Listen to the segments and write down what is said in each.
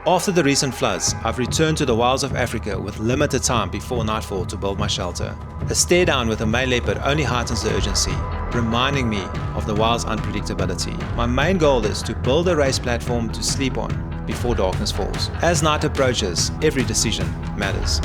After the recent floods, I've returned to the wilds of Africa with limited time before nightfall to build my shelter. A stare down with a male leopard only heightens the urgency, reminding me of the wild's unpredictability. My main goal is to build a raised platform to sleep on before darkness falls. As night approaches, every decision matters.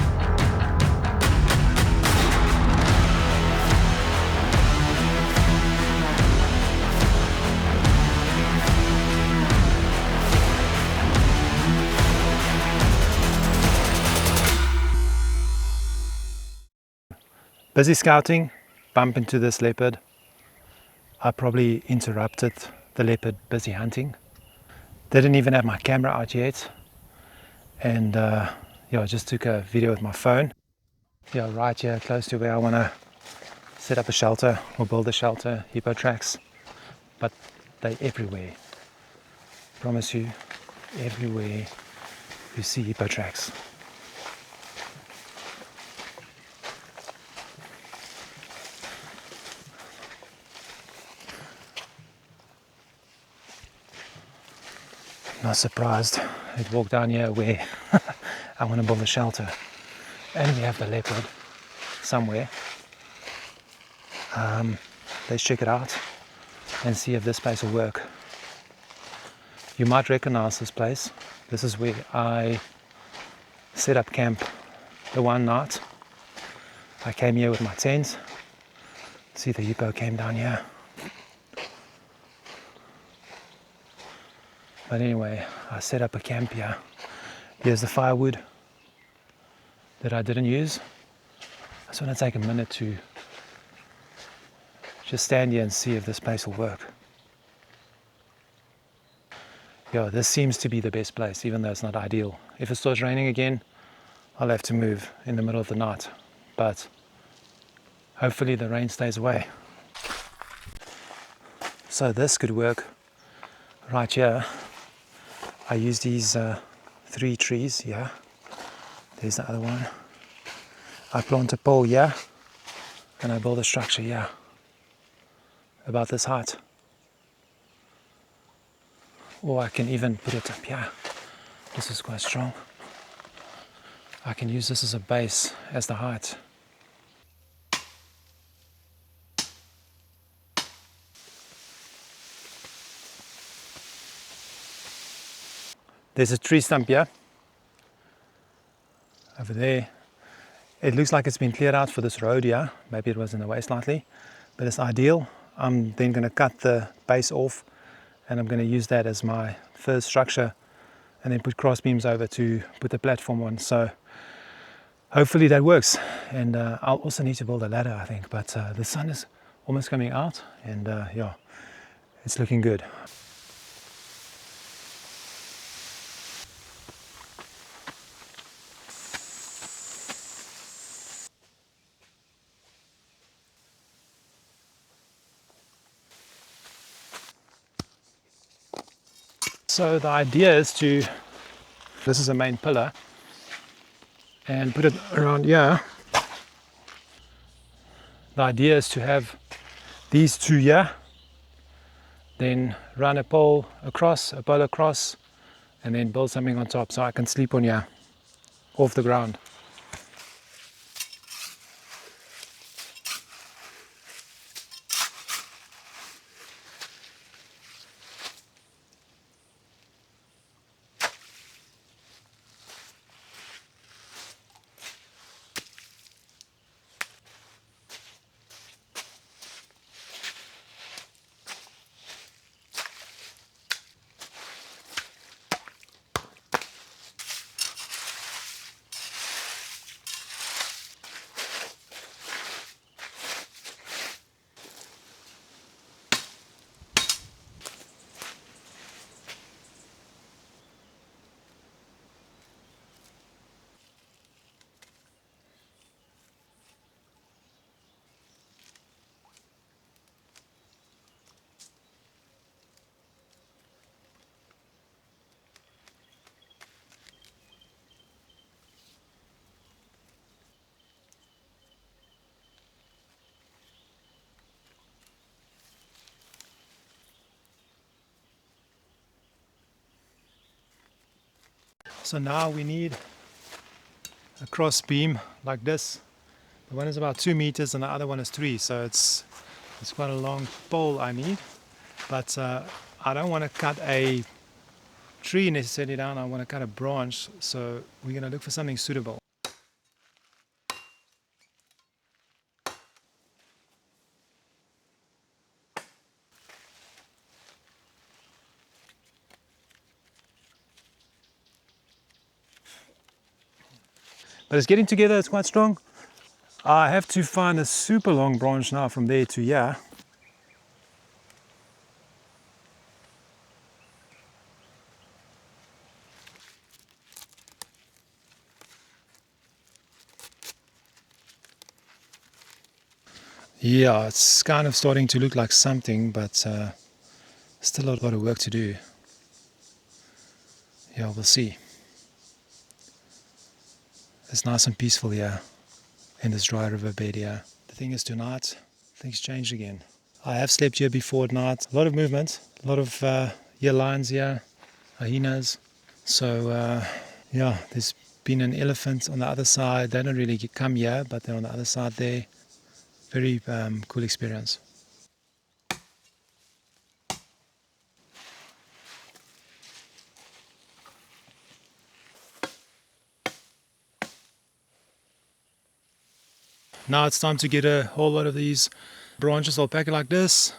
Busy scouting, bump into this leopard. I probably interrupted the leopard busy hunting. Didn't even have my camera out yet, and I just took a video with my phone. Right here close to where I want to set up a shelter or build a shelter, hippo tracks, but they're everywhere. Promise you, everywhere you see hippo tracks. Not surprised. It walked down here where I want to build a shelter, and we have the leopard somewhere. Let's check it out and see if this place will work. You might recognize this place. This is where I set up camp the one night. I came here with my tent. See, the hippo came down here. But anyway, I set up a camp here. Here's the firewood that I didn't use. I just want to take a minute to just stand here and see if this place will work. This seems to be the best place, even though it's not ideal. If it starts raining again, I'll have to move in the middle of the night. But hopefully the rain stays away. So this could work right here. I use these 3 trees here. There's the other one. I plant a pole here and I build a structure here about this height. Or I can even put it up here. This is quite strong. I can use this as a base, as the height. There's a tree stump here, over there. It looks like it's been cleared out for this road here. Maybe it was in the way slightly, but it's ideal. I'm then going to cut the base off, and I'm going to use that as my first structure, and then put cross beams over to put the platform on. So hopefully that works. And I'll also need to build a ladder, I think, but the sun is almost coming out, and it's looking good. So the idea is this is a main pillar, and put it around here. The idea is to have these 2 here, then run a pole across, and then build something on top so I can sleep on here, off the ground. So now we need a cross beam like this. The one is about 2 meters and the other one is 3, so it's quite a long pole I need. But I don't want to cut a tree necessarily down, I want to cut a branch, so we're going to look for something suitable. But it's getting together, it's quite strong. I have to find a super long branch now from there to here. Yeah, it's kind of starting to look like something, but still a lot of work to do. Yeah, we'll see. It's nice and peaceful here in this dry riverbed here. The thing is, tonight things change again. I have slept here before at night. A lot of movement, a lot of ear lions here, hyenas. So yeah, there's been an elephant on the other side. They don't really come here, but they're on the other side there. Very cool experience. Now it's time to get a whole lot of these branches. I'll pack it like this,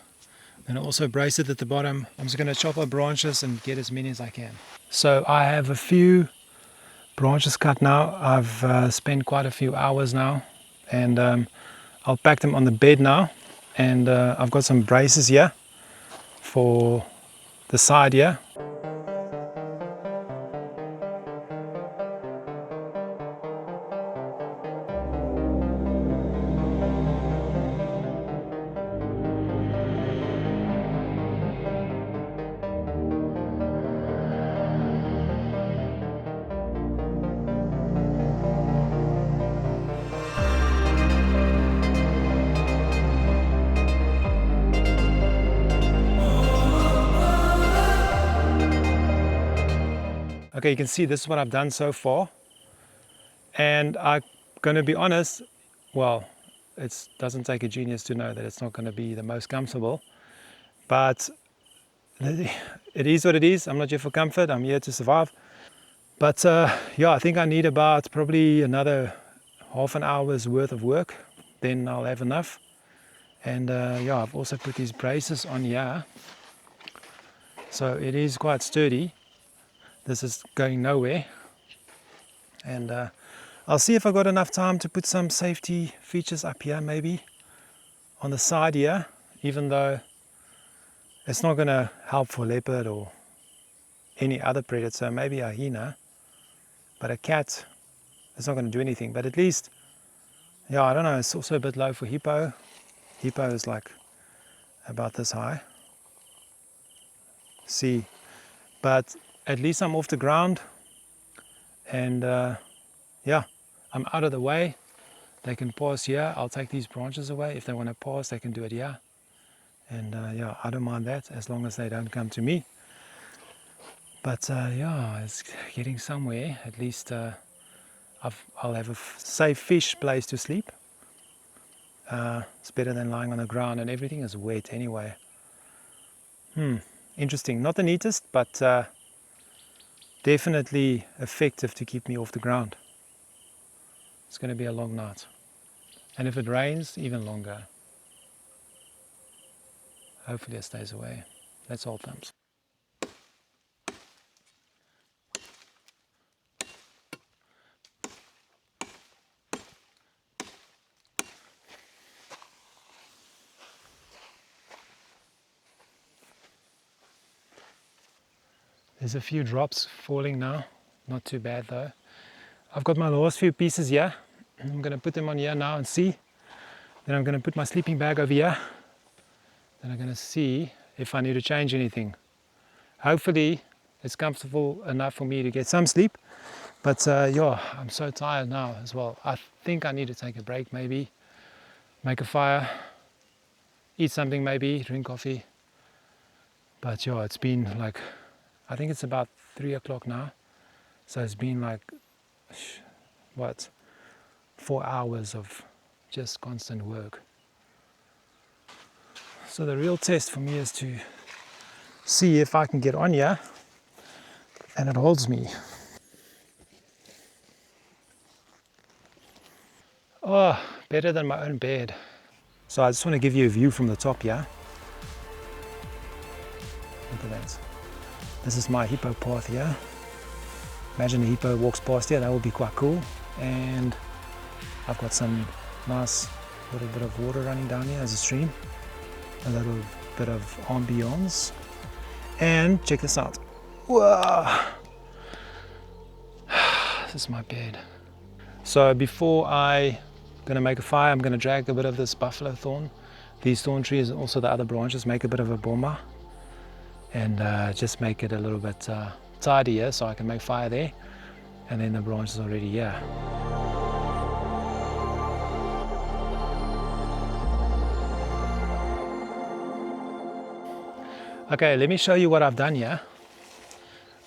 and I'll also brace it at the bottom. I'm just going to chop up branches and get as many as I can. So I have a few branches cut now. I've spent quite a few hours now, and I'll pack them on the bed now. And I've got some braces here for the side here. Okay, you can see this is what I've done so far, and I'm going to be honest, well, it doesn't take a genius to know that it's not going to be the most comfortable, but it is what it is. I'm not here for comfort, I'm here to survive. But yeah, I think I need about probably another half an hour's worth of work, then I'll have enough. And yeah, I've also put these braces on here, so it is quite sturdy. This is going nowhere, and I'll see if I got enough time to put some safety features up here, maybe on the side here, even though it's not going to help for leopard or any other predator, maybe a hyena, but a cat, it's not going to do anything. But at least, yeah, I don't know, it's also a bit low for hippo. Hippo is like about this high. See, but at least I'm off the ground, and yeah, I'm out of the way. They can pass here. I'll take these branches away. If they want to pass, they can do it here. And yeah, I don't mind that as long as they don't come to me. But yeah, it's getting somewhere. At least I'll have a safe fish place to sleep. It's better than lying on the ground, and everything is wet anyway. Interesting. Not the neatest, but definitely effective to keep me off the ground. It's going to be a long night. And if it rains, even longer. Hopefully it stays away. That's all thumbs. There's a few drops falling now. Not too bad though. I've got my last few pieces here. I'm going to put them on here now and see. Then I'm going to put my sleeping bag over here. Then I'm going to see if I need to change anything. Hopefully it's comfortable enough for me to get some sleep. But yeah, I'm so tired now as well. I think I need to take a break maybe. Make a fire. Eat something maybe. Drink coffee. But yeah, it's been like, I think it's about 3 o'clock now. So it's been like, what, 4 hours of just constant work. So the real test for me is to see if I can get on here and it holds me. Oh, better than my own bed. So I just want to give you a view from the top here. Look at that. This is my hippo path here. Imagine a hippo walks past here, that would be quite cool. And I've got some nice little bit of water running down here as a stream. A little bit of ambience. And check this out. Whoa! This is my bed. So before I'm going to make a fire, I'm going to drag a bit of this buffalo thorn, these thorn trees and also the other branches, make a bit of a boma and just make it a little bit tidier so I can make fire there. And then the branch is already here. Okay, let me show you what I've done here.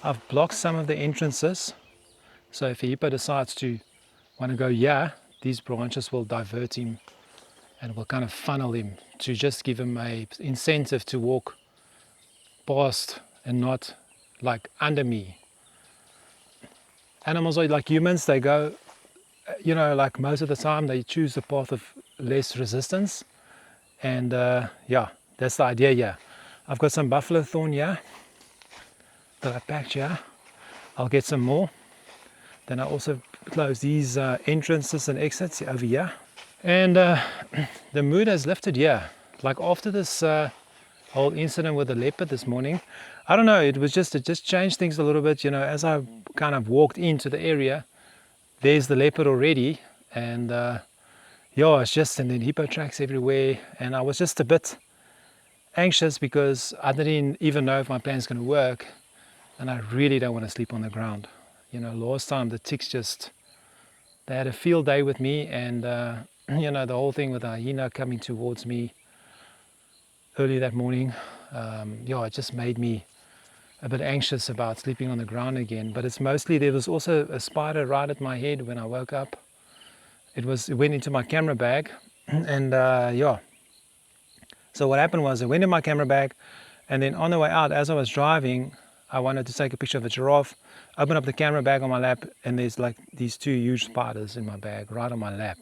I've blocked some of the entrances. So if a hippo decides to want to go here, these branches will divert him and will kind of funnel him to just give him a incentive to walk past and not like under me. Animals are like humans, they go, you know, like most of the time they choose the path of less resistance. And yeah, that's the idea here. I've got some buffalo thorn here that I packed here. I'll get some more. Then I also close these entrances and exits over here. And the mood has lifted here. Like after this whole incident with the leopard this morning, I don't know, it just changed things a little bit. You know, as I kind of walked into the area, there's the leopard already. And yeah, it's just, and then hippo tracks everywhere. And I was just a bit anxious because I didn't even know if my plan's going to work. And I really don't want to sleep on the ground. You know, last time the ticks they had a field day with me, and you know, the whole thing with the hyena coming towards me early that morning, yeah, it just made me a bit anxious about sleeping on the ground again. But it's mostly, there was also a spider right at my head when I woke up. It went into my camera bag, and yeah. So what happened was, I went in my camera bag, and then on the way out, as I was driving, I wanted to take a picture of a giraffe, open up the camera bag on my lap, and there's like these 2 huge spiders in my bag right on my lap.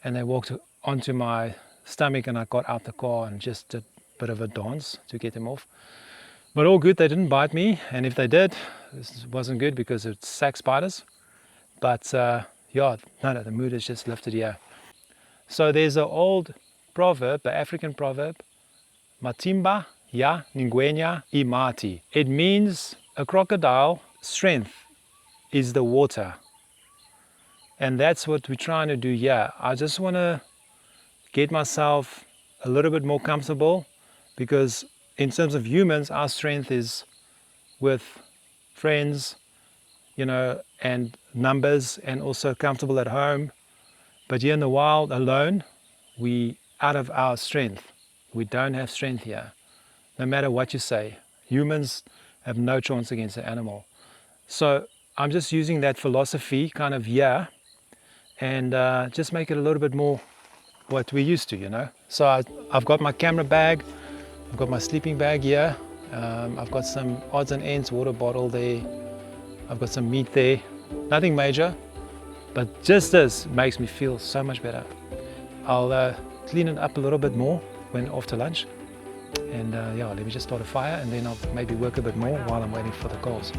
And they walked onto my stomach, and I got out the car and just did a bit of a dance to get them off. But all good, they didn't bite me, and if they did, this wasn't good because it's sack spiders. But yeah, no, the mood has just lifted here. So there's an old proverb, the African proverb, Matimba ya Ngwenya imati. It means a crocodile strength is the water. And that's what we're trying to do here. I just want to get myself a little bit more comfortable, because in terms of humans, our strength is with friends, you know, and numbers, and also comfortable at home. But here in the wild alone, we out of our strength. We don't have strength here. No matter what you say, humans have no chance against an animal. So I'm just using that philosophy kind of here, and just make it a little bit more what we're used to, you know. So I've got my camera bag, I've got my sleeping bag here, I've got some odds and ends, water bottle there, I've got some meat there, nothing major, but just this makes me feel so much better. I'll clean it up a little bit more when after lunch. And yeah, let me just start a fire, and then I'll maybe work a bit more while I'm waiting for the calls.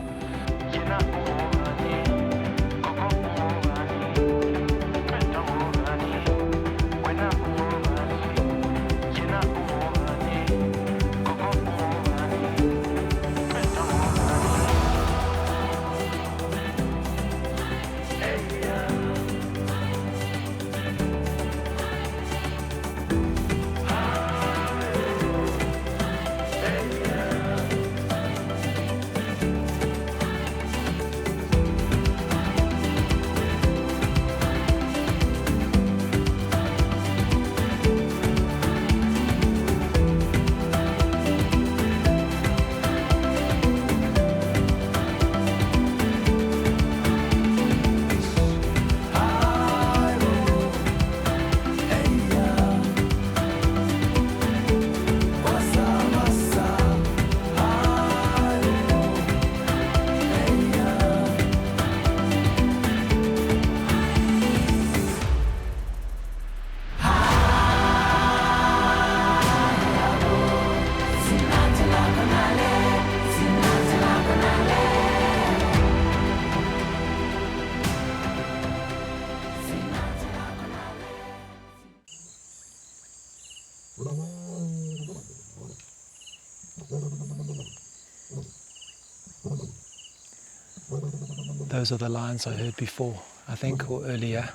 Those are the lions I heard before, I think, or earlier.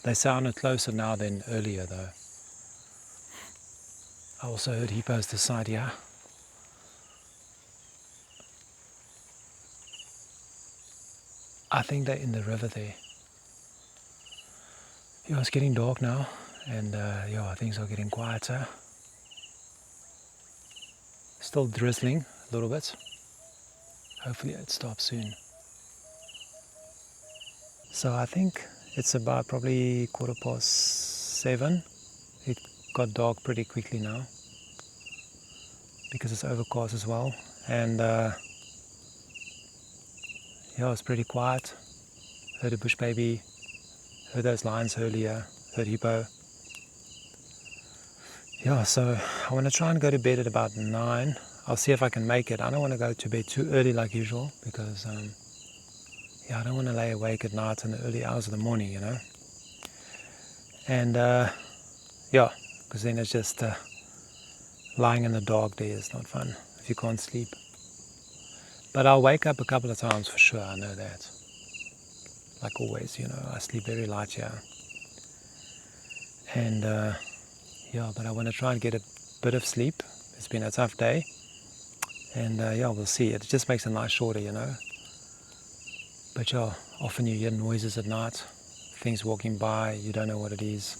They sounded closer now than earlier though. I also heard hippos this side here. I think they're in the river there. Yeah, it's getting dark now, and yeah, things are getting quieter. Still drizzling a little bit. Hopefully it stops soon. So I think it's about probably 7:15. It got dark pretty quickly now because it's overcast as well, and yeah, it's pretty quiet. Heard a bush baby, heard those lions earlier, heard hippo. Yeah, so I want to try and go to bed at about 9. I'll see if I can make it. I don't want to go to bed too early like usual because yeah, I don't want to lay awake at night in the early hours of the morning, you know. And yeah, because then it's just lying in the dark there is not fun if you can't sleep. But I'll wake up a couple of times for sure, I know that. Like always, you know, I sleep very light here. And yeah, but I want to try and get a bit of sleep. It's been a tough day. And yeah, we'll see. It just makes a night shorter, you know. But yeah, often you hear noises at night, things walking by, you don't know what it is.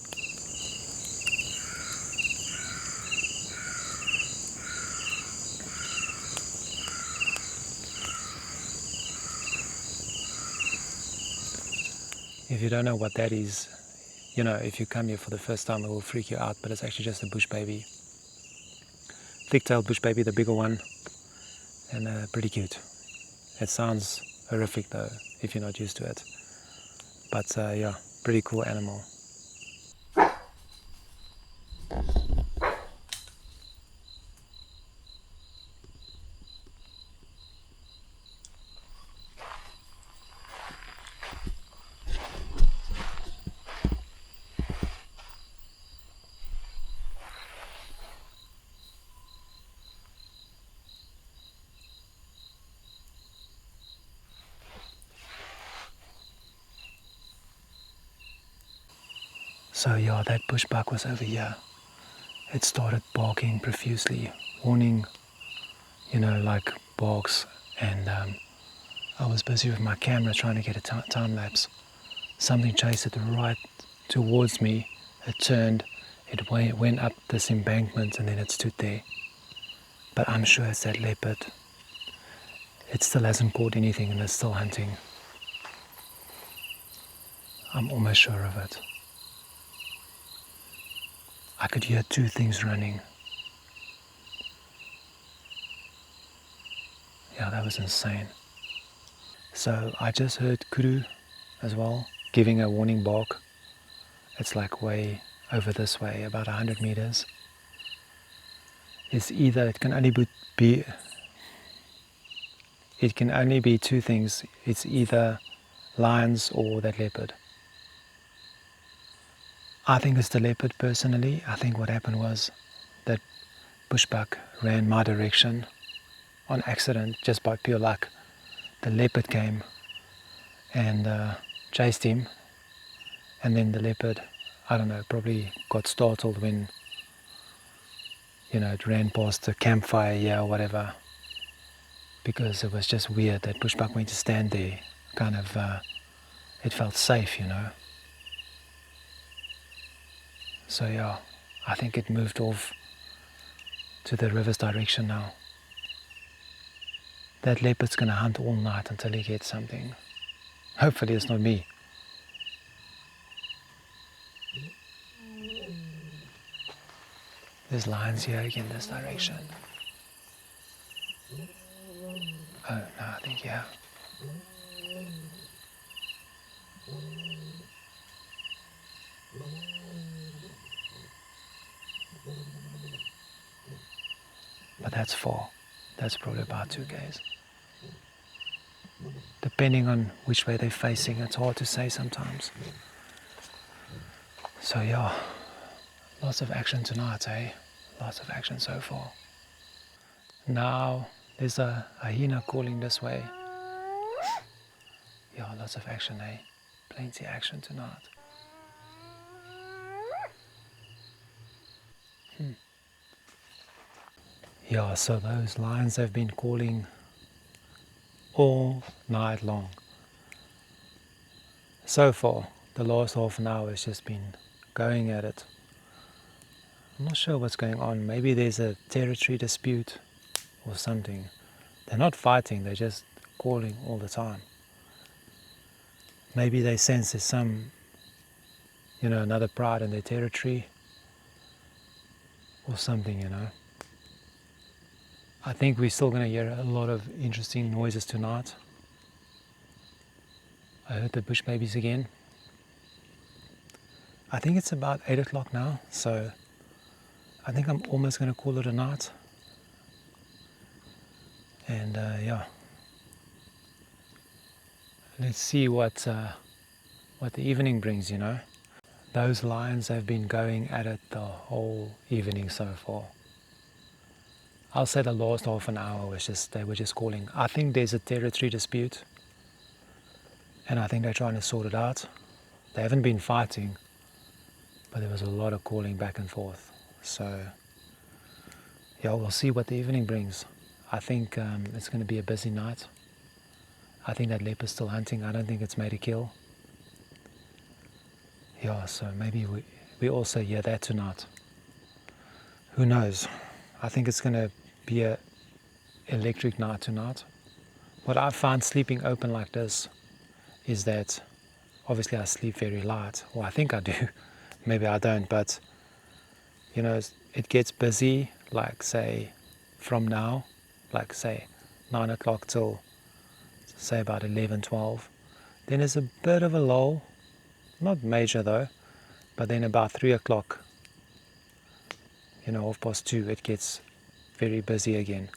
If you don't know what that is, you know, if you come here for the first time, it will freak you out, but it's actually just a bush baby. Thick-tailed bush baby, the bigger one, and pretty cute. It sounds horrific though, if you're not used to it. But yeah, pretty cool animal. So yeah, that bushbuck was over here. It started barking profusely, warning, you know, like barks, and I was busy with my camera trying to get a time lapse. Something chased it right towards me. It turned, it went up this embankment, and then it stood there. But I'm sure it's that leopard. It still hasn't caught anything and it's still hunting. I'm almost sure of it. I could hear 2 things running. Yeah, that was insane. So I just heard kudu as well, giving a warning bark. It's like way over this way, about 100 meters. It's either, it can only be 2 things. It's either lions or that leopard. I think it's the leopard personally. I think what happened was that bushbuck ran my direction on accident, just by pure luck. The leopard came and chased him, and then the leopard, I don't know, probably got startled when, you know, it ran past the campfire here or whatever, because it was just weird that bushbuck went to stand there, kind of, it felt safe, you know. So yeah, I think it moved off to the river's direction now. That leopard's gonna hunt all night until he gets something. Hopefully it's not me. There's lions here again this direction. Oh no, I think yeah. But that's far. That's probably about 2 k's. Depending on which way they're facing, it's hard to say sometimes. So yeah, lots of action tonight, eh? Lots of action so far. Now there's a hyena calling this way. Yeah, lots of action, eh? Plenty action tonight. Yeah, so those lions have been calling all night long. So far, the last half an hour has just been going at it. I'm not sure what's going on. Maybe there's a territory dispute or something. They're not fighting, they're just calling all the time. Maybe they sense there's some, another pride in their territory or something, I think we're still going to hear a lot of interesting noises tonight. I heard the bush babies again. I think it's about 8 o'clock now, so I think I'm almost going to call it a night. And yeah, let's see what the evening brings, Those lions have been going at it the whole evening so far. I'll say the last half an hour they were just calling. I think there's a territory dispute, and I think they're trying to sort it out. They haven't been fighting, but there was a lot of calling back and forth. So yeah, we'll see what the evening brings. I think it's going to be a busy night. I think that leopard's still hunting. I don't think it's made a kill. Yeah, so maybe we also hear that tonight. Who knows? I think it's going to be a electric night tonight. What I find sleeping open like this is that obviously I sleep very light, or I think I do. Maybe I don't, but it gets busy, like say from now, like say 9 o'clock till say about 11, 12. Then there's a bit of a lull, not major though, but then about 3 o'clock, 2:30, it gets very busy again.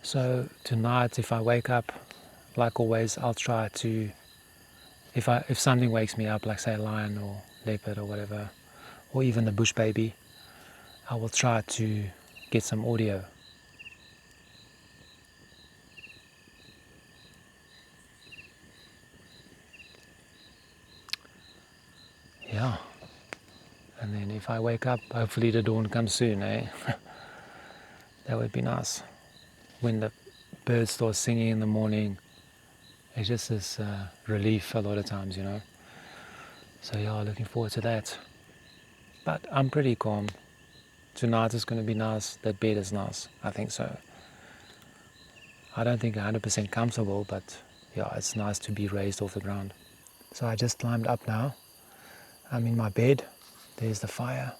So tonight, if I wake up, like always, I'll try to, if something wakes me up, like say a lion or leopard or whatever, or even the bush baby, I will try to get some audio. Yeah. And then if I wake up, hopefully the dawn comes soon, eh? That would be nice. When the birds start singing in the morning, it's just this relief a lot of times, So yeah, looking forward to that. But I'm pretty calm. Tonight is going to be nice. That bed is nice. I think so. I don't think 100% comfortable, but yeah, it's nice to be raised off the ground. So I just climbed up now. I'm in my bed. There's the fire.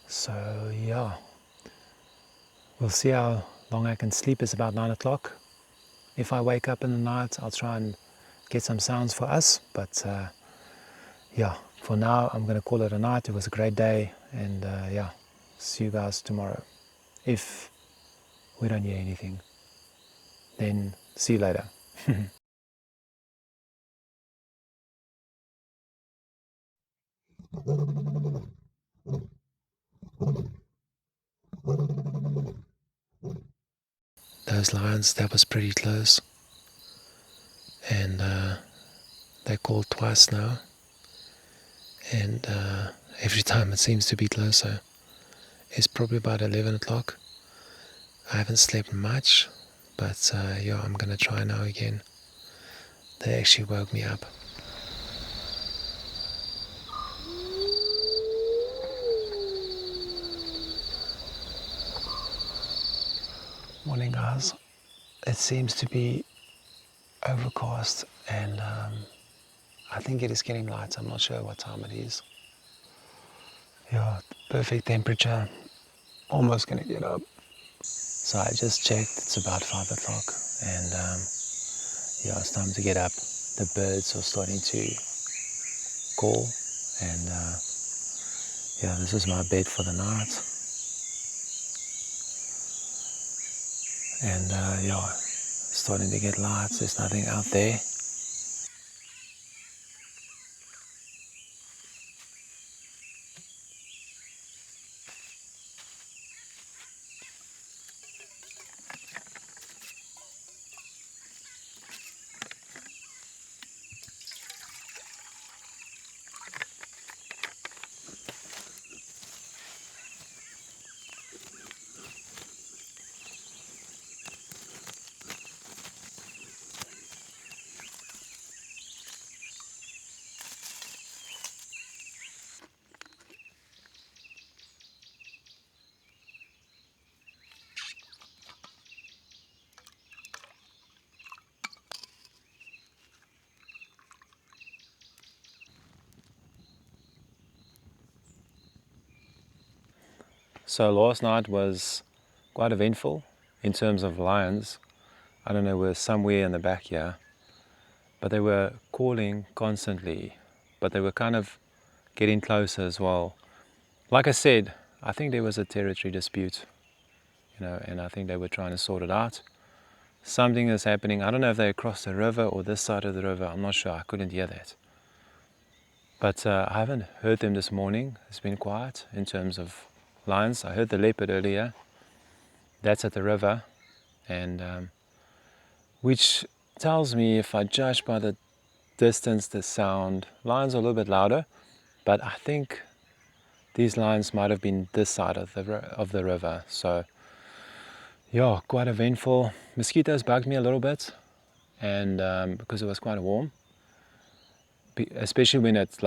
So yeah, we'll see how long I can sleep. It's about 9 o'clock. If I wake up in the night, I'll try and get some sounds for us. But yeah, for now, I'm going to call it a night. It was a great day. And yeah, see you guys tomorrow. If we don't hear anything, then see you later. Those lions, that was pretty close. And they called twice now. And every time it seems to be closer. It's probably about 11 o'clock. I haven't slept much, but yeah, I'm going to try now again. They actually woke me up. Morning, guys. It seems to be overcast, and I think it is getting light. I'm not sure what time it is. Yeah, perfect temperature. Almost gonna get up. So I just checked. It's about 5 o'clock, and yeah, it's time to get up. The birds are starting to call, and yeah, this is my bed for the night. And yeah, it's starting to get light. There's nothing out there. So last night was quite eventful in terms of lions. I don't know, we're somewhere in the back here, but they were calling constantly, but they were kind of getting closer as well. Like I said, I think there was a territory dispute, and I think they were trying to sort it out. Something is happening. I don't know if they crossed the river or this side of the river. I'm not sure. I couldn't hear that. But I haven't heard them this morning. It's been quiet in terms of lions. I heard the leopard earlier. That's at the river, and which tells me, if I judge by the distance, the sound, lions are a little bit louder, but I think these lions might have been this side of the river. So yeah, quite eventful. Mosquitoes bugged me a little bit, and because it was quite warm, especially when it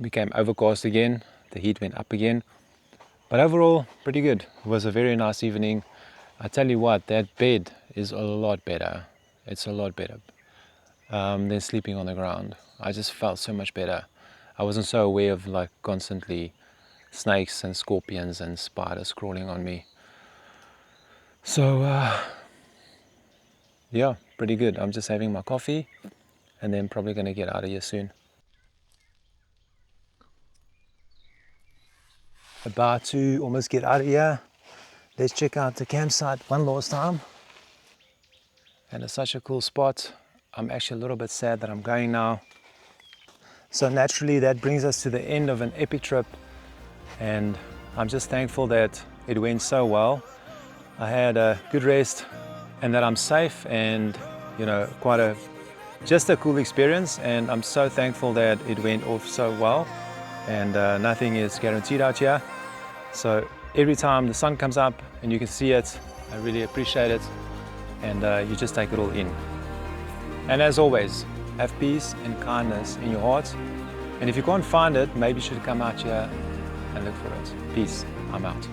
became overcast again, the heat went up again. But overall, pretty good. It was a very nice evening. I tell you what, that bed is a lot better. It's a lot better than sleeping on the ground. I just felt so much better. I wasn't so aware of constantly snakes and scorpions and spiders crawling on me. So yeah, pretty good. I'm just having my coffee and then probably going to get out of here soon. About to almost get out of here. Let's check out the campsite one last time. And it's such a cool spot. I'm actually a little bit sad that I'm going now. So naturally that brings us to the end of an epic trip, and I'm just thankful that it went so well. I had a good rest and that I'm safe, and just a cool experience, and I'm so thankful that it went off so well. And nothing is guaranteed out here, so every time the sun comes up and you can see it, I really appreciate it, and you just take it all in. And as always, have peace and kindness in your heart, and if you can't find it, maybe you should come out here and look for it. Peace. I'm out.